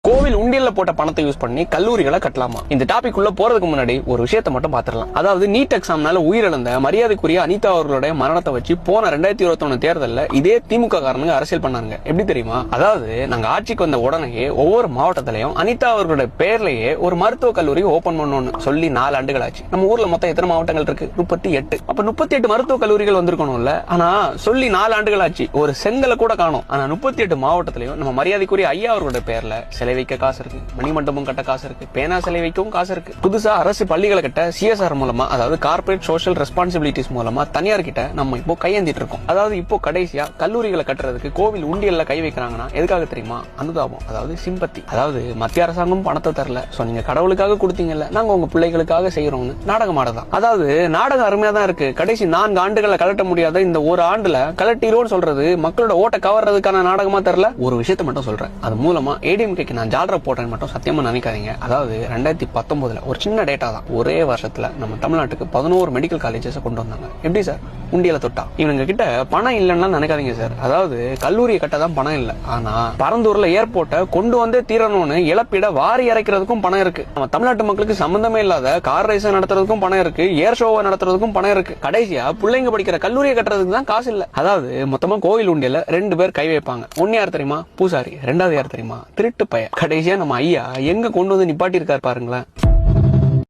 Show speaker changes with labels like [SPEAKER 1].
[SPEAKER 1] கோவில் உண்டியல்ல போட்ட பணத்தை யூஸ் பண்ணி கல்லூரிகளை கட்டலாமா? இந்த டாபிக் உள்ள போறதுக்கு முன்னாடி ஒரு விஷயத்தை மட்டும் பாத்துறலாம். அதாவது நீட் எக்ஸாம்னால உயிரிழந்த மரியாதைக்குரிய அனிதா அவர்களுடைய மரணத்தை வச்சு போன 2021 தேர்தல்ல இதே திமுக காரனுங்க அரசியல் பண்ணாங்க. எப்படி தெரியுமா? அதாவது நாங்க ஆட்சிக்கு வந்த உடனே ஒவ்வொரு மாவட்டத்திலையும் அனிதா அவர்களுடைய பேர்லயே ஒரு மருத்துவ கல்லூரி ஓபன் பண்ணணும்னு சொல்லி 4 ஆண்டுகள் ஆச்சு. நம்ம ஊர்ல மொத்தம் எத்தனை மாவட்டங்கள் இருக்கு? 38. அப்ப 38 மருத்துவ கல்லூரிகள் வந்திருக்கணும்ல. ஆனா சொல்லி 4 ஆண்டுகள் ஆச்சு, ஒரு செங்கலை கூட காணோம். ஆனா 38 மாவட்டத்திலையும் நம்ம மரியாதைக்குரிய ஐயா அவர்களுடைய பேர்ல சிலை வைக்க காசு இருக்கு, மணிமண்டபம் கட்ட காசு இருக்கு, பேனா சிலை வைக்கவும் காசு இருக்கு. புதுசா அரசு பள்ளிகளை கட்ட CSR மூலமா, அதாவது கார்பரேட் சோஷியல் ரெஸ்பான்சிபிலிட்டிஸ் மூலமா தனியார் கிட்ட நம்ம இப்போ கையேந்திட்டு இருக்கோம். அதாவது இப்போ கடைசியா கல்லூரிகளை கட்டுறதுக்கு கோவில் உண்டியல்ல கை வைக்கிறாங்கன்னா எதுக்காக தெரியுமா? அனுதாபம், அதாவது சிம்பத்தி. அதாவது மத்திய அரசாங்கம் பணத்தை தரல, சோ நீங்க கடவுளுக்காக கொடுத்தீங்கல்ல, நாங்க உங்க பிள்ளைகளுக்காக செய்யறோம்னு நாடகம் ஆடதான். அதாவது நாடகம் அருமையா தான் இருக்கு. கடைசி 4 ஆண்டுகளை கலட்ட முடியாத இந்த ஒரு ஆண்டுல கலட்டிரோன்னு சொல்றது மக்களோட ஓட்ட கவர்றதுக்கான நாடகமா தெரியல. ஒரு விஷயத்தை மட்டும் சொல்றேன், அது மூலமா ADMK நான் ஜாலரா போட்டேன்னு மட்டும் சத்தியமா நினைக்காதீங்க. அதாவது 2019 ஒரு சின்ன டேட்டா தான், ஒரே வருஷத்துல நம்ம தமிழ்நாட்டுக்கு 11 மெடிக்கல் காலேஜஸ் கொண்டு வந்தாங்க. எப்படி சார்? உண்டியல தொட்டா. இவங்க கிட்ட பணம் இல்லைன்னா நினைக்காதீங்க சார். அதாவது கல்லூரியை கட்டதான் பணம் இல்ல, ஆனா பரந்தூர்ல ஏர்போர்ட்டை கொண்டு வந்தே தீரணும்னு இழப்பீட வாரி இறைக்கிறதுக்கும் பணம் இருக்கு. நம்ம தமிழ்நாட்டு மக்களுக்கு சம்பந்தமே இல்லாத கார் ரேஸ் நடத்துறதுக்கும் பணம் இருக்கு, ஏர் ஷோவை நடத்துறதுக்கும் பணம் இருக்கு. கடைசியா பிள்ளைங்க படிக்கிற கல்லூரியை கட்டுறதுக்கு தான் காசு இல்ல. அதாவது மொத்தமா கோவில் உண்டியல 2 பேர் கை வைப்பாங்க. ஒன்னு யார் தெரியுமா? பூசாரி. 2வது யார் தெரியுமா? திருட்டு பையன். கடைசியா நம்ம ஐயா எங்க கொண்டு வந்து நிப்பாட்டி இருக்காரு பாருங்களேன்.